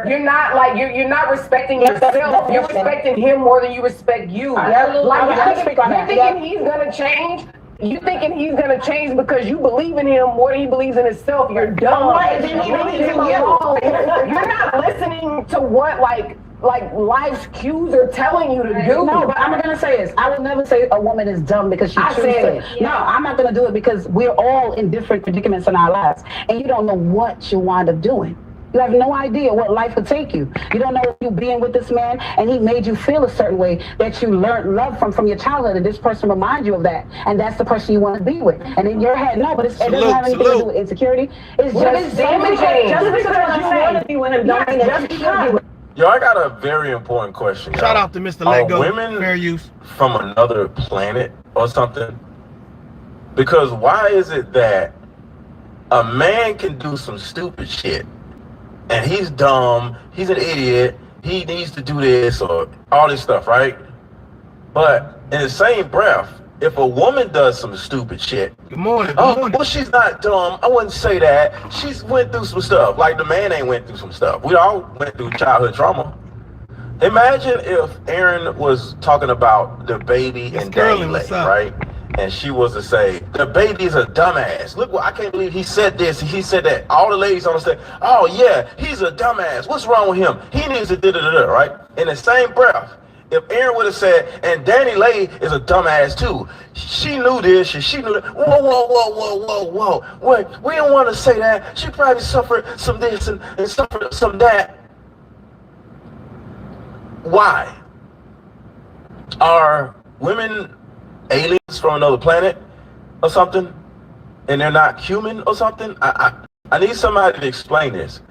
You're not like you're not respecting yourself. You're respecting him more than you respect you. Like you're thinking he's gonna change. You thinking he's gonna change because you believe in him more than he believes in himself. You're dumb. You're not listening to what like life's cues are telling you to do. No, but I'm gonna say this. I would never say a woman is dumb because she chooses it. No, I'm not gonna do it because we're all in different predicaments in our lives, and you don't know what you wind up doing. You have no idea what life would take you. You don't know if you being with this man and he made you feel a certain way that you learned love from your childhood, and this person reminds you of that, and that's the person you want to be with. And in your head, no, but it doesn't have anything to do with insecurity. It's just damaging. Just because you want to be with him, don't mean that you should be with him. Yo, I got a very important question. Shout out to Mr. Let Go. Women fair use from another planet or something? Because why is it that a man can do some stupid shit and he's dumb, he's an idiot, he needs to do this or all this stuff, right? But in the same breath, if a woman does some stupid shit, good morning. Well, she's not dumb. I wouldn't say that. She's went through some stuff. Like the man ain't went through some stuff. We all went through childhood trauma. Imagine if Aaron was talking about DaBaby and DaniLeigh, right? And she was to say, DaBaby is a dumbass. Look, I can't believe he said this. He said that. All the ladies on the stage, oh yeah, he's a dumbass. What's wrong with him? He needs to da-da-da-da, right? In the same breath, if Aaron would have said, and DaniLeigh is a dumbass too. She knew this, she knew that. Whoa. Wait, we don't want to say that. She probably suffered some this and suffered some that. Why? Are women aliens from another planet or something? And they're not human or something? I need somebody to explain this.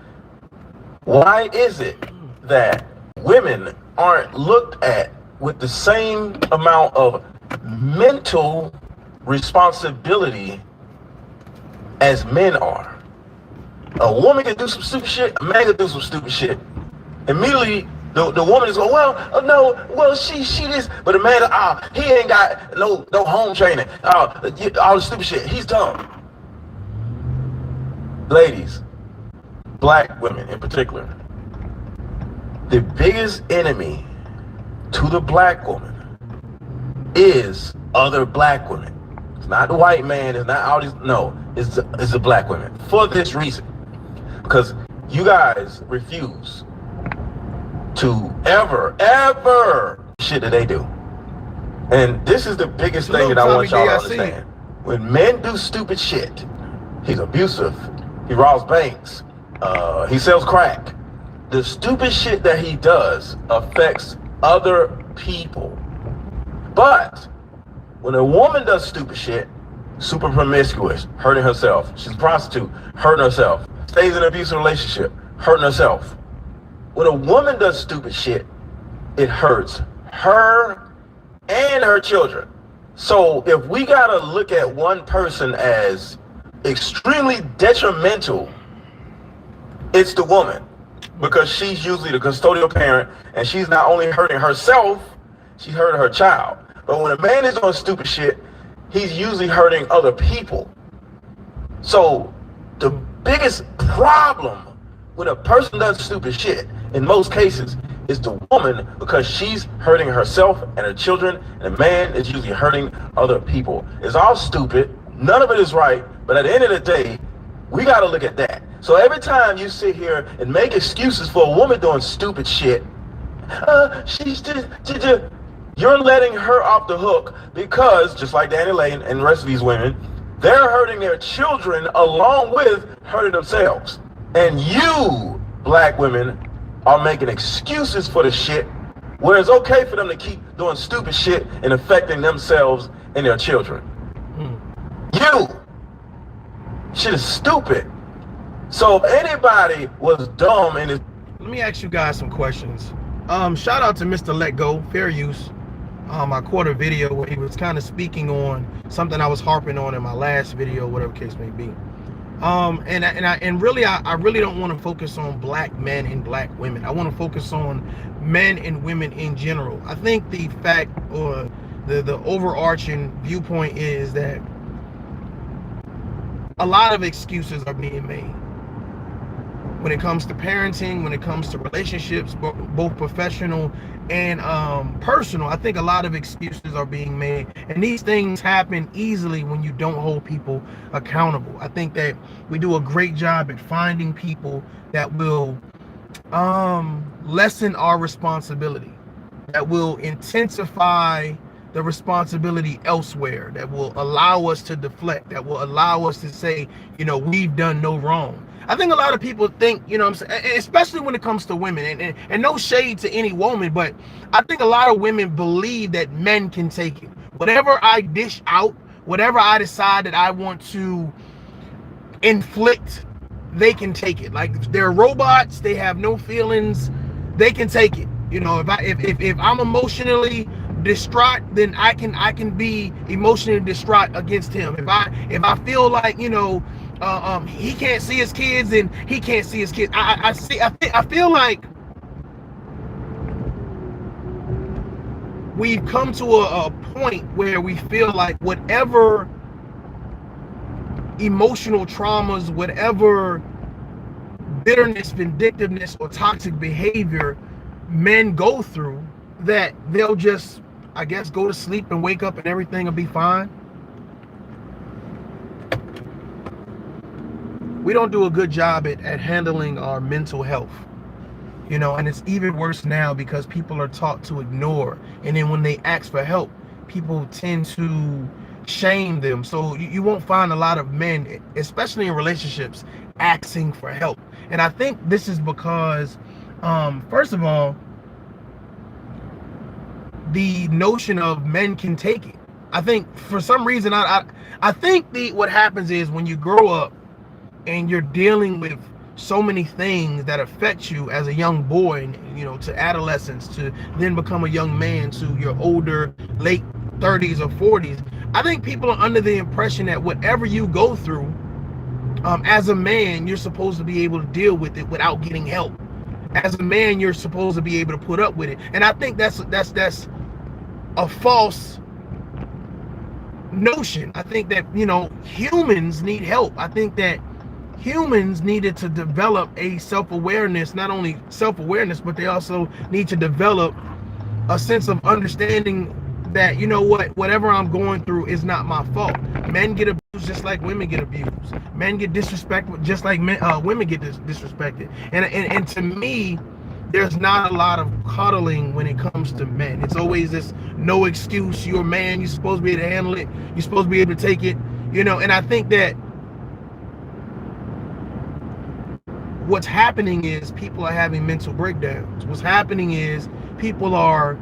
Why is it that women aren't looked at with the same amount of mental responsibility as men are? A woman can do some stupid shit, a man can do some stupid shit. Immediately, the woman is going, she this, but the man, he ain't got no home training, all the stupid shit, he's dumb. Ladies, black women in particular, the biggest enemy to the black woman is other black women. It's not the white man, it's not all these, no, it's the black women. For this reason, because you guys refuse to ever shit that they do. And this is the biggest thing that I want y'all to understand. When men do stupid shit, he's abusive, he robs banks, he sells crack. The stupid shit that he does affects other people. But when a woman does stupid shit, super promiscuous, hurting herself, she's a prostitute, hurting herself, stays in an abusive relationship, hurting herself. When a woman does stupid shit, it hurts her and her children. So if we gotta look at one person as extremely detrimental, it's the woman, because she's usually the custodial parent, and she's not only hurting herself, she's hurting her child. But when a man is doing stupid shit, he's usually hurting other people. So the biggest problem when a person does stupid shit, in most cases, is the woman, because she's hurting herself and her children, and the man is usually hurting other people. It's all stupid, none of it is right, but at the end of the day, we gotta look at that. So every time you sit here and make excuses for a woman doing stupid shit, you're letting her off the hook, because just like DaniLeigh and the rest of these women, they're hurting their children along with hurting themselves. And you, black women, are making excuses for the shit, where it's okay for them to keep doing stupid shit and affecting themselves and their children. You, shit is stupid. So if anybody was dumb in this... Let me ask you guys some questions. Shout out to Mr. Let Go, fair use. I caught a video where he was kind of speaking on something I was harping on in my last video, whatever case may be. And really, I really don't want to focus on black men and black women. I want to focus on men and women in general. I think the fact, or the overarching viewpoint, is that a lot of excuses are being made. when it comes to parenting, when it comes to relationships, both professional and personal. I think a lot of excuses are being made, and these things happen easily when you don't hold people accountable. I think that we do a great job at finding people that will lessen our responsibility, that will intensify the responsibility elsewhere, that will allow us to deflect, that will allow us to say, you know, we've done no wrong. I think a lot of people think, you know what I'm saying, especially when it comes to women, and no shade to any woman, but I think a lot of women believe that men can take it. Whatever I dish out, whatever I decide that I want to inflict, they can take it. Like, they're robots, they have no feelings, they can take it. You know, if I'm emotionally distraught, then I can be emotionally distraught against him. If I feel like, you know, he can't see his kids, then he can't see his kids. I feel like we've come to a point where we feel like whatever emotional traumas, whatever bitterness, vindictiveness, or toxic behavior men go through, that they'll just, I guess, go to sleep and wake up and everything will be fine. We don't do a good job at handling our mental health, you know, and it's even worse now because people are taught to ignore, and then when they ask for help, people tend to shame them. So you won't find a lot of men, especially in relationships, asking for help. And I think this is because, first of all, the notion of men can take it. I think for some reason, I think what happens is when you grow up and you're dealing with so many things that affect you as a young boy, and, you know, to adolescence, to then become a young man, to your older late 30s or 40s, I think people are under the impression that whatever you go through, as a man, you're supposed to be able to deal with it without getting help. As a man, you're supposed to be able to put up with it. And I think that's a false notion. I think that, you know, humans need help. I think that humans needed to develop a self-awareness, not only self-awareness, but they also need to develop a sense of understanding that, you know what, whatever I'm going through is not my fault. Men get abused just like women get abused. Men get disrespected just like women get disrespected. And to me, there's not a lot of cuddling when it comes to men. It's always this no excuse. You're a man. You're supposed to be able to handle it. You're supposed to be able to take it. You know, and I think that what's happening is people are having mental breakdowns. What's happening is people are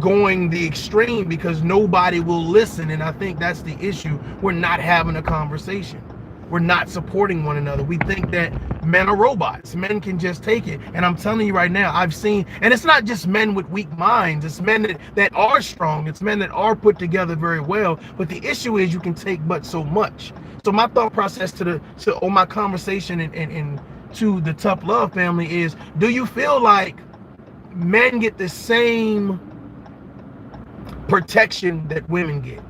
going the extreme because nobody will listen. And I think that's the issue. We're not having a conversation. We're not supporting one another. We think that men are robots. Men can just take it. And I'm telling you right now, I've seen, and it's not just men with weak minds. It's men that are strong. It's men that are put together very well. But the issue is you can take but so much. So my thought process to my conversation and to the ToughLove family is, do you feel like men get the same protection that women get?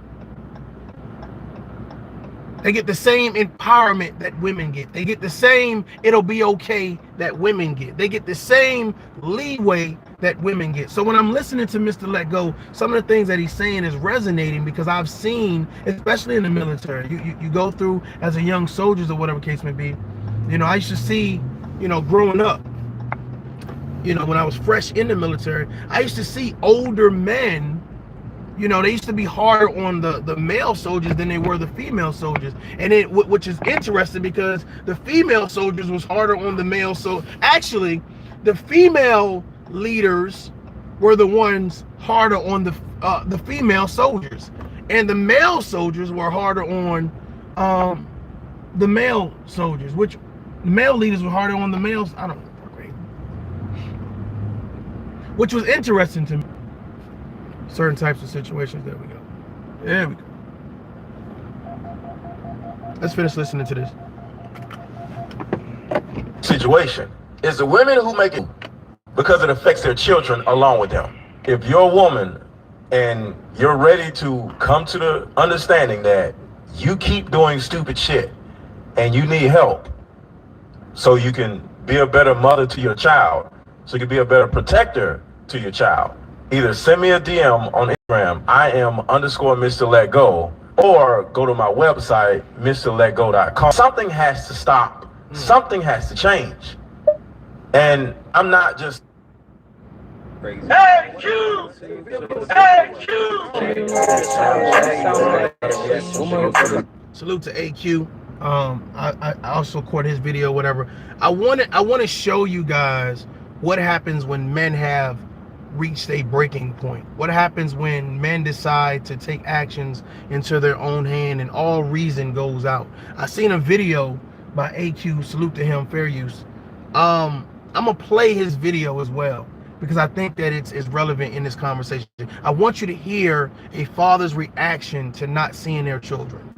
They get the same empowerment that women get. They get the same it'll be okay that women get. They get the same leeway that women get. So when I'm listening to Mr. Let Go, some of the things that he's saying is resonating because I've seen, especially in the military, you go through as a young soldier or whatever case may be. You know, I used to see, you know, growing up, you know, when I was fresh in the military, I used to see older men. You know, they used to be harder on the male soldiers than they were the female soldiers. And it, which is interesting because the female soldiers was harder on the male. So actually, the female leaders were the ones harder on the female soldiers. And the male soldiers were harder on the male soldiers, which the male leaders were harder on the males. I don't know. Which was interesting to me. Certain types of situations. There we go. There we go. Let's finish listening to this. Situation is the women who make it because it affects their children along with them. If you're a woman and you're ready to come to the understanding that you keep doing stupid shit and you need help so you can be a better mother to your child, so you can be a better protector to your child, either send me a DM on Instagram, @Mr. Let Go, or go to my website, MrLetGo.com. Something has to stop. Something has to change. And I'm not just Salute to AQ. I also caught his video, whatever. I want to show you guys what happens when men have reached a breaking point. What happens when men decide to take actions into their own hand and all reason goes out. I seen a video by AQ, salute to him, fair use. I'm gonna play his video as well, because I think that it's relevant in this conversation. I want you to hear a father's reaction to not seeing their children.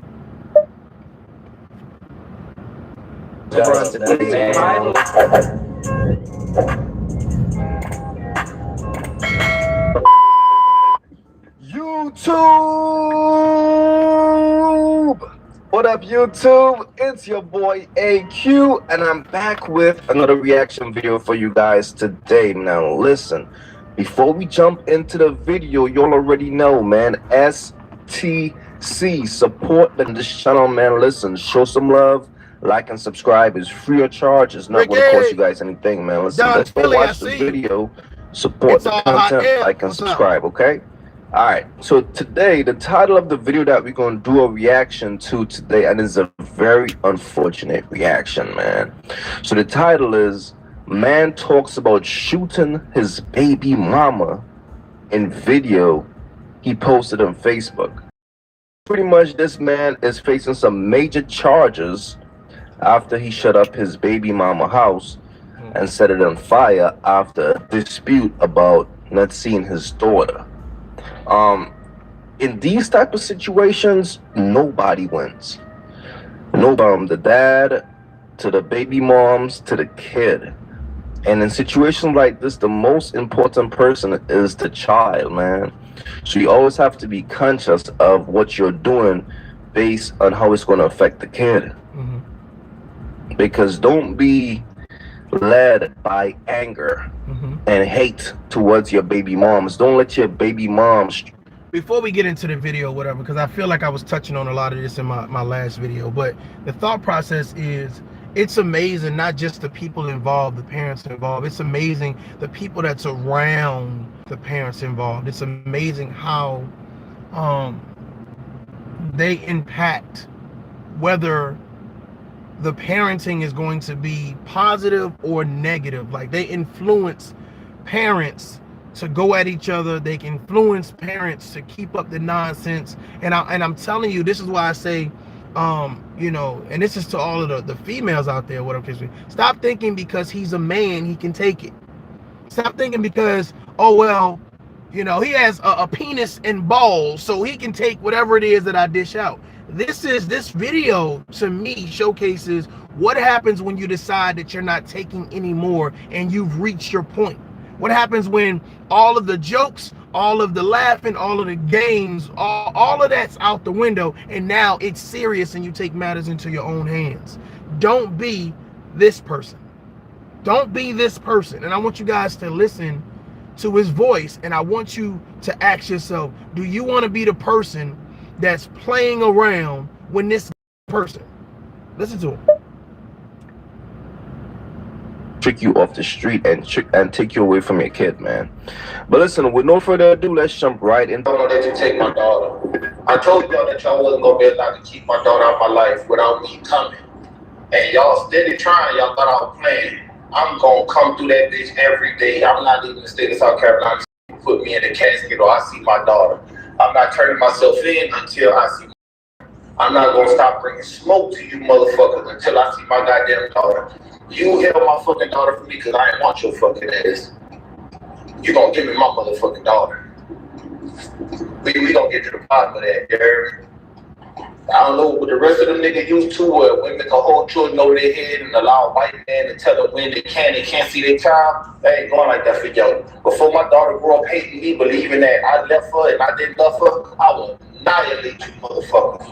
YouTube! What up, YouTube? It's your boy AQ, and I'm back with another reaction video for you guys today. Now, listen, before we jump into the video, y'all already know, man, STC, support this channel, man. Listen, show some love, like and subscribe. It's free of charge. It's not going to cost you guys anything, man. Listen, let's go watch the video, support the content, like and subscribe, okay? All right, so today the title of the video that we're going to do a reaction to today, and it's a very unfortunate reaction, man. So the title is Man Talks About Shooting His Baby Mama in Video he posted on Facebook. Pretty much this man is facing some major charges after he shut up his baby mama house and set it on fire after a dispute about not seeing his daughter. In these type of situations, nobody wins. Nobody, the dad, to the baby moms, to the kid. And in situations like this, the most important person is the child, man. So you always have to be conscious of what you're doing based on how it's going to affect the kid. Because don't be led by anger and hate towards your baby moms. Don't let your baby moms. Before we get into the video, whatever, because I feel like I was touching on a lot of this in my last video, but the thought process is, it's amazing, not just the people involved, the parents involved, it's amazing the people that's around the parents involved. It's amazing how they impact whether the parenting is going to be positive or negative. Like, they influence parents to go at each other. They can influence parents to keep up the nonsense. And I'm telling you, this is why I say, you know, and this is to all of the females out there, whatever. Stop thinking because he's a man, he can take it. Stop thinking because, oh, well, you know, he has a penis and balls, so he can take whatever it is that I dish out. This video to me showcases what happens when you decide that you're not taking any more and you've reached your point. What happens when all of the jokes, all of the laughing, all of the games, all of that's out the window, and now it's serious and you take matters into your own hands. Don't be this person. Don't be this person. And I want you guys to listen to his voice, and I want you to ask yourself, do you want to be the person that's playing around when this person? Listen to him. Trick you off the street and take you away from your kid, man. But listen, with no further ado, let's jump right in. I don't know that you take my daughter. I told y'all that y'all wasn't gonna be allowed to keep my daughter out of my life without me coming, and y'all steady trying. Y'all thought I was playing. I'm gonna come through that bitch every day. I'm not leaving the state of South Carolina to put me in the casket or I see my daughter. I'm not turning myself in until I see. I'm not gonna stop bringing smoke to you motherfuckers until I see my goddamn daughter. You held my fucking daughter for me because I didn't want your fucking ass. You gonna give me my motherfucking daughter. We gonna get to the bottom of that, you heard me? I don't know what the rest of them niggas used to, where women can hold children over their head and allow a white man to tell them when they can't see their child. That ain't going like that for y'all. Before my daughter grew up hating me, believing that I left her and I didn't love her, I will annihilate you motherfuckers.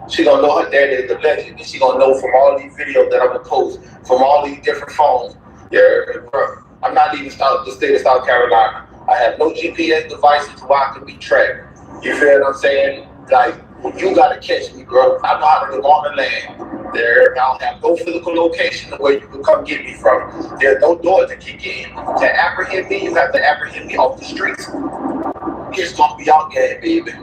She gonna know her daddy is the legend, and she gonna know from all these videos that I'm gonna post, from all these different phones. Yeah, bro. I'm not even the state of South Carolina. I have no GPS devices where I can be tracked. You feel what I'm saying? Like, you gotta catch me, bro. I know how to live on the land. There, I don't have no physical location where you can come get me from. There's no door to kick in. To apprehend me, you have to apprehend me off the streets. It's gonna be out there, baby.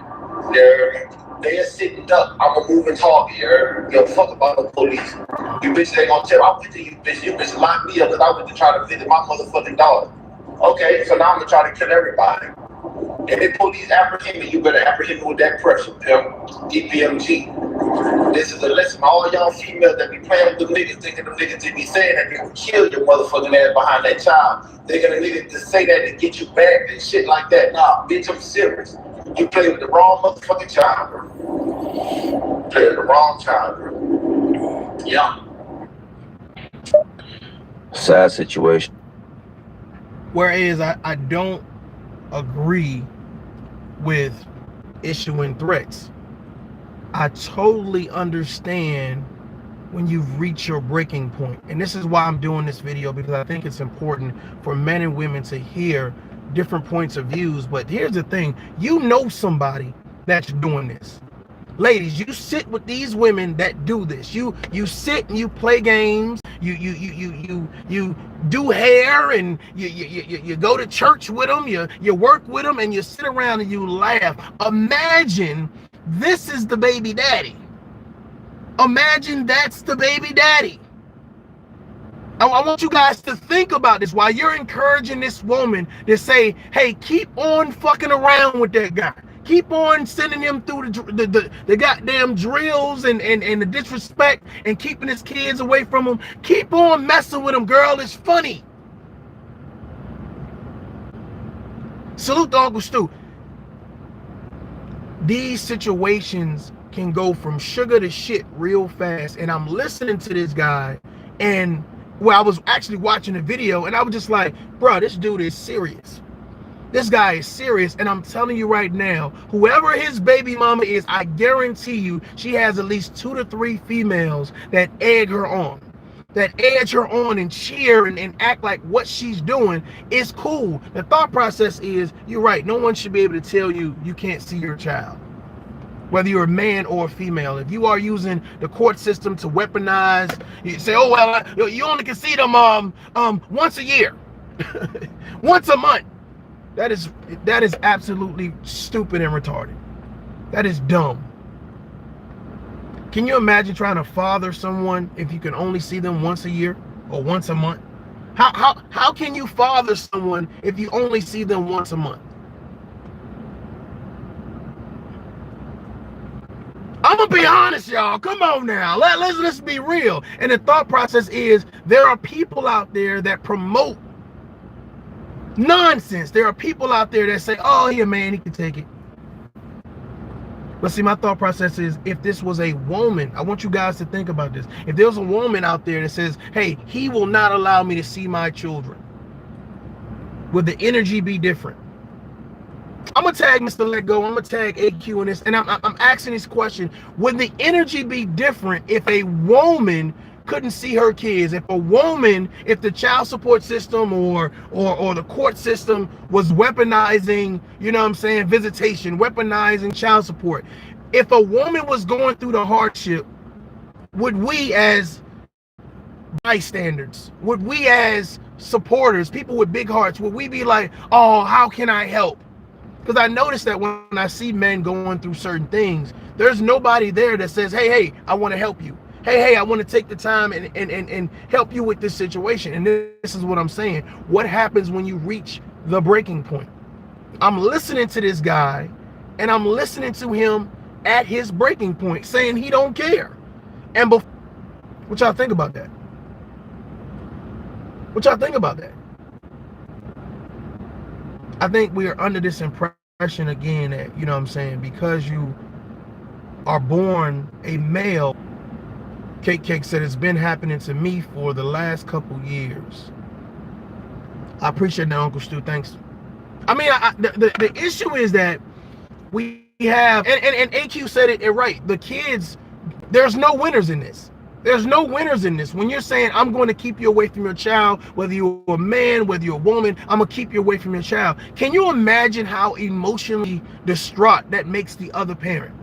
They're sitting up. I'm a moving target. Give a fuck about the police. You bitches ain't gonna tell. I went to you bitch. You bitch locked me up because I went to try to visit my motherfucking daughter. Okay, so now I'm gonna try to kill everybody. And if police apprehend me, you better apprehend me with that pressure, pimp. DPMG. This is a lesson. All y'all females that be playing with them niggas, thinking them niggas to be saying that they will kill your motherfucking ass behind that child. They're gonna niggas to say that to get you back and shit like that. Nah, bitch, I'm serious. You play with the wrong motherfucking child, bro. Play with the wrong child, bro. Yeah. Sad situation. Whereas I don't agree with issuing threats. I totally understand when you've reached your breaking point. And this is why I'm doing this video, because I think it's important for men and women to hear different points of views. But here's the thing, you know somebody that's doing this. Ladies, you sit with these women that do this. You sit and you play games. You do hair, and you go to church with them. You work with them, and you sit around and you laugh. Imagine this is the baby daddy. Imagine that's the baby daddy. I want you guys to think about this while you're encouraging this woman to say, hey, keep on fucking around with that guy. Keep on sending him through the goddamn drills and the disrespect and keeping his kids away from him. Keep on messing with him, girl. It's funny. Salute to Uncle Stu. These situations can go from sugar to shit real fast. And I'm listening to this guy, and well, I was actually watching a video, and I was just like, bro, this dude is serious. This guy is serious, and I'm telling you right now, whoever his baby mama is, I guarantee you she has at least 2 to 3 females that egg her on. That edge her on and cheer and act like what she's doing is cool. The thought process is, you're right, no one should be able to tell you you can't see your child, whether you're a man or a female. If you are using the court system to weaponize, you say, oh, well, you only can see them once a year, once a month. That is absolutely stupid and retarded. That is dumb. Can you imagine trying to father someone if you can only see them once a year or once a month? How can you father someone if you only see them once a month? I'm gonna be honest, y'all. Come on now. Let's be real. And the thought process is, there are people out there that promote nonsense. There are people out there that say, oh, yeah, man, he can take it. But see, my thought process is, if this was a woman, I want you guys to think about this. If there was a woman out there that says, hey, he will not allow me to see my children, would the energy be different? I'm gonna tag Mr. Let Go. I'm gonna tag AQ in this, and I'm asking this question: would the energy be different if a woman couldn't see her kids? If the child support system or the court system was weaponizing, you know what I'm saying, visitation, weaponizing child support. If a woman was going through the hardship, would we as bystanders, would we as supporters, people with big hearts, would we be like, oh, how can I help? Because I noticed that when I see men going through certain things, there's nobody there that says, hey, I want to help you. Hey, I want to take the time and help you with this situation. And this is what I'm saying. What happens when you reach the breaking point? I'm listening to this guy, and I'm listening to him at his breaking point, saying he don't care. And what y'all think about that? What y'all think about that? I think we are under this impression again that, you know what I'm saying, because you are born a male. Cake said it's been happening to me for the last couple years. I appreciate that, Uncle Stu. Thanks. I mean, the issue is that we have, and AQ said it right. The kids There's no winners in this. There's no winners in this. When you're saying, I'm going to keep you away from your child, whether you're a man, whether you're a woman, I'm going to keep you away from your child. Can you imagine how emotionally distraught that makes the other parent?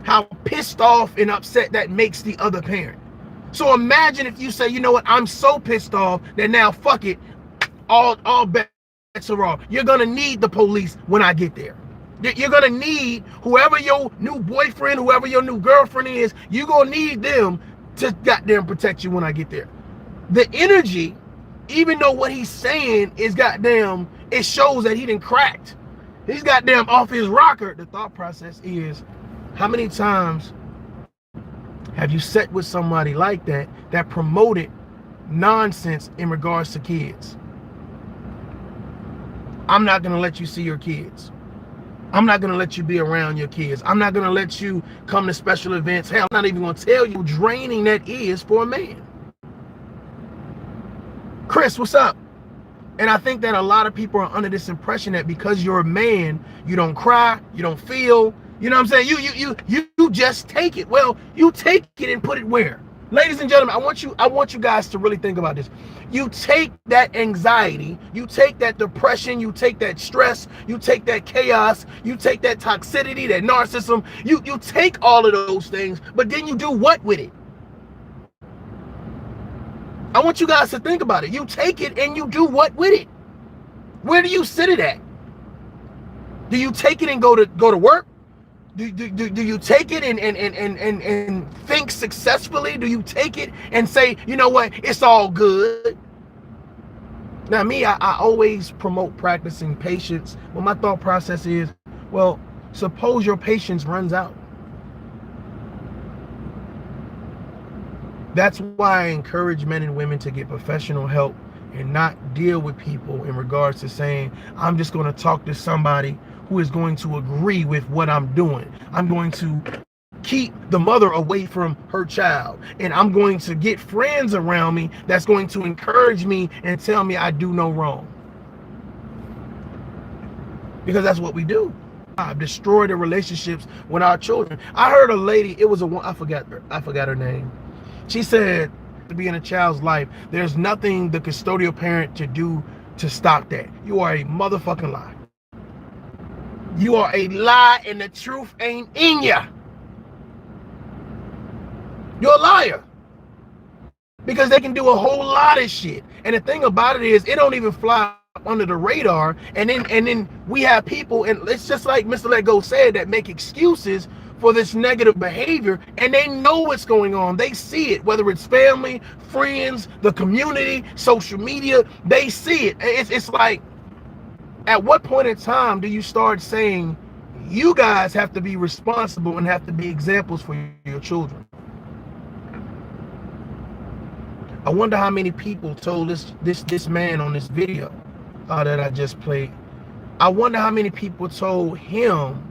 How pissed off and upset that makes the other parent? So imagine if you say, you know what, I'm so pissed off that now, fuck it, all bets are off. You're going to need the police when I get there. You're going to need whoever your new boyfriend, whoever your new girlfriend is, you're going to need them to goddamn protect you when I get there. The energy, even though what he's saying is goddamn, it shows that he done cracked. He's goddamn off his rocker. The thought process is, how many times have you sat with somebody like that that promoted nonsense in regards to kids? I'm not going to let you see your kids. I'm not going to let you be around your kids. I'm not going to let you come to special events. Hell, I'm not even going to tell you how draining that is for a man. Chris, what's up? And I think that a lot of people are under this impression that because you're a man, you don't cry, you don't feel, you know what I'm saying? You just take it. Well, you take it and put it where? Ladies and gentlemen, I want you guys to really think about this. You take that anxiety, you take that depression, you take that stress, you take that chaos, you take that toxicity, that narcissism, you take all of those things, but then you do what with it? I want you guys to think about it. You take it and you do what with it? Where do you sit it at? Do you take it and go to work? Do you take it and think successfully? Do you take it and say, you know what, it's all good? Now me, I always promote practicing patience, but my thought process is, well, suppose your patience runs out. That's why I encourage men and women to get professional help and not deal with people in regards to saying, I'm just going to talk to somebody who is going to agree with what I'm doing. I'm going to keep the mother away from her child, and I'm going to get friends around me that's going to encourage me and tell me I do no wrong. Because that's what we do. I've destroyed the relationships with our children. I heard a lady, it was a one, I forgot her name. She said, to be in a child's life, there's nothing the custodial parent to do to stop that. You are a motherfucking lie. You are a lie, and the truth ain't in ya. You're a liar. Because they can do a whole lot of shit. And the thing about it is, it don't even fly under the radar. And then we have people, and it's just like Mr. Let Go said, that make excuses for this negative behavior, and they know what's going on. They see it, whether it's family, friends, the community, social media, they see it. It's like, at what point in time do you start saying you guys have to be responsible and have to be examples for your children? I wonder how many people told this man on this video that I just played. I wonder how many people told him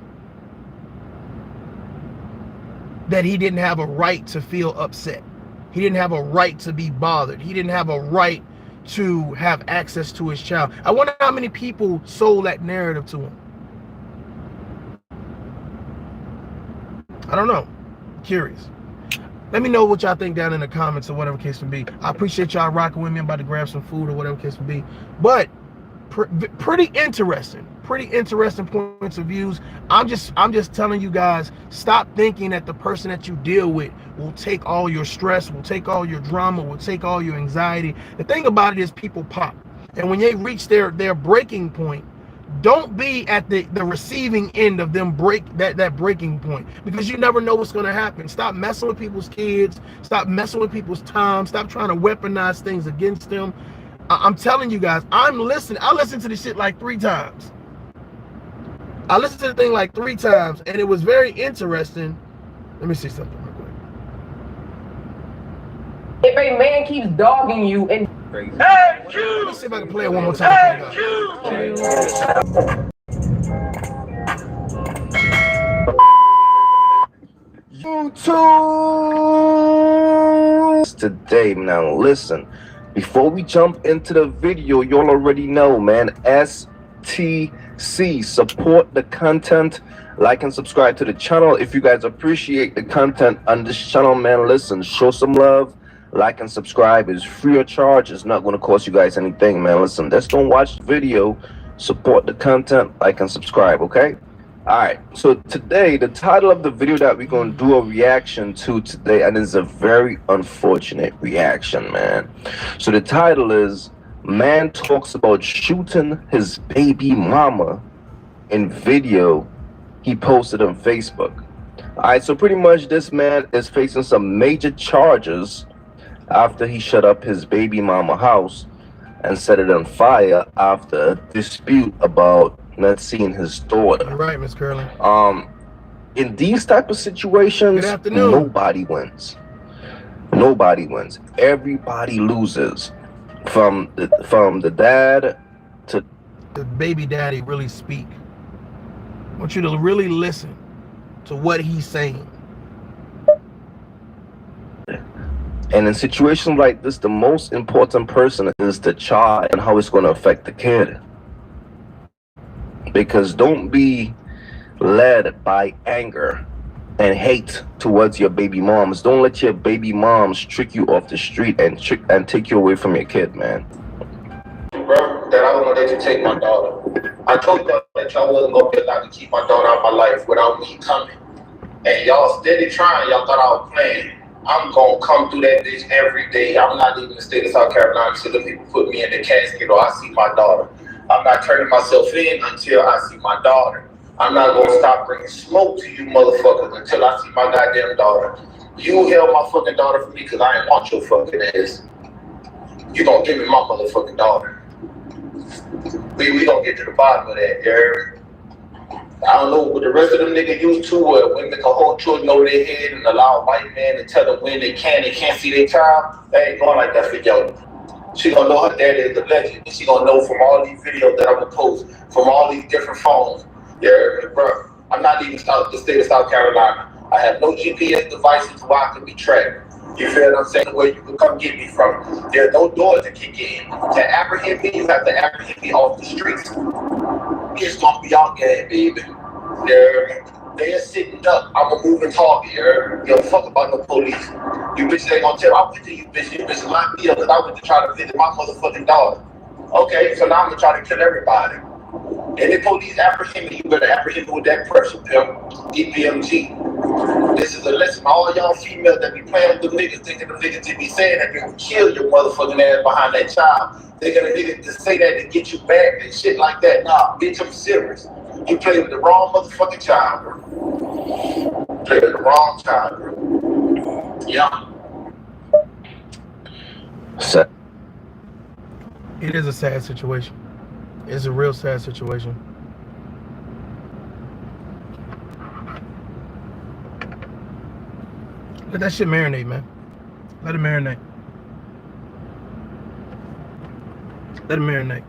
that he didn't have a right to feel upset. He didn't have a right to be bothered. He didn't have a right to have access to his child. I wonder how many people sold that narrative to him. I don't know. Curious. Let me know what y'all think down in the comments or whatever case may be. I appreciate y'all rocking with me. I'm about to grab some food or whatever case may be. But pretty interesting points of views. I'm just telling you guys, stop thinking that the person that you deal with will take all your stress, will take all your drama, will take all your anxiety. The thing about it is, people pop, and when they reach their breaking point, don't be at the receiving end of them that breaking point, because you never know what's going to happen. Stop messing with people's kids, stop messing with people's time, stop trying to weaponize things against them. I'm telling you guys, I listened to this shit like 3 times. I listened to the thing like 3 times, and it was very interesting. Let me see something real quick. If a man keeps dogging you and Let me see if I can play it one more time. YouTube today. Now listen, before we jump into the video, y'all already know, man, STC, support the content Like and subscribe to the channel if you guys appreciate the content on this channel, man. Listen, show some love. Like and subscribe is free of charge. It's not going to cost you guys anything, man. Listen, just don't watch the video. Support the content. Like and subscribe, okay? All right. So today, the title of the video that we're going to do a reaction to today, and it's a very unfortunate reaction, man. So the title is, Man Talks About Shooting His Baby Mama in Video he posted on Facebook. All right. So pretty much this man is facing some major charges after he shut up his baby mama house and set it on fire after a dispute about not seeing his daughter. You're right, Miss Curley. In these type of situations, nobody wins. Nobody wins. Everybody loses. From the dad to the baby daddy really speak. I want you to really listen to what he's saying. And in situations like this, the most important person is the child and how it's going to affect the kid. Because don't be led by anger and hate towards your baby moms. Don't let your baby moms trick you off the street and take you away from your kid, man. Bro, that I don't let you take my daughter. I told y'all that y'all wasn't going to be allowed to keep my daughter out of my life without me coming. And y'all steady trying. Y'all thought I was playing. I'm gonna come through that bitch every day. I'm not even in the state of South Carolina until the people put me in the casket or I see my daughter. I'm not turning myself in until I see my daughter. I'm not gonna stop bringing smoke to you motherfuckers until I see my goddamn daughter. You held my fucking daughter for me because I ain't want your fucking ass. You gonna give me my motherfucking daughter. We gonna get to the bottom of that, Gary. I don't know what the rest of them niggas used to, where women can hold children over their head and allow a white man to tell them when they can't see their child. They ain't going like that for yo. She gonna know her daddy is the legend, and she gonna know from all these videos that I'm gonna post, from all these different phones. Yeah, bro, I'm not even out the state of South Carolina. I have no GPS devices where I can be tracked. You feel what I'm saying? Where you can come get me from. There's no doors to kick in. To apprehend me, you have to apprehend me off the streets. It's gonna be out there, baby. They're sitting up. I'm a moving target. You don't fuck about no police. You bitches ain't gonna tell. I went to you bitches. You bitches locked me up because I went to try to visit my motherfucking daughter. Okay, so now I'm gonna try to kill everybody. And the police apprehend me, you better apprehend me with that pressure, pimp. DPMG. This is a lesson. All y'all females that be playing with the niggas, thinking the niggas to be saying that they will kill your motherfucking ass behind that child. They're gonna niggas to say that to get you back and shit like that. Nah, bitch, I'm serious. You play with the wrong motherfucking child, bro. Play with the wrong child, bro. Yeah. It is a sad situation. It's a real sad situation. Let that shit marinate, man. Let it marinate. Let it marinate.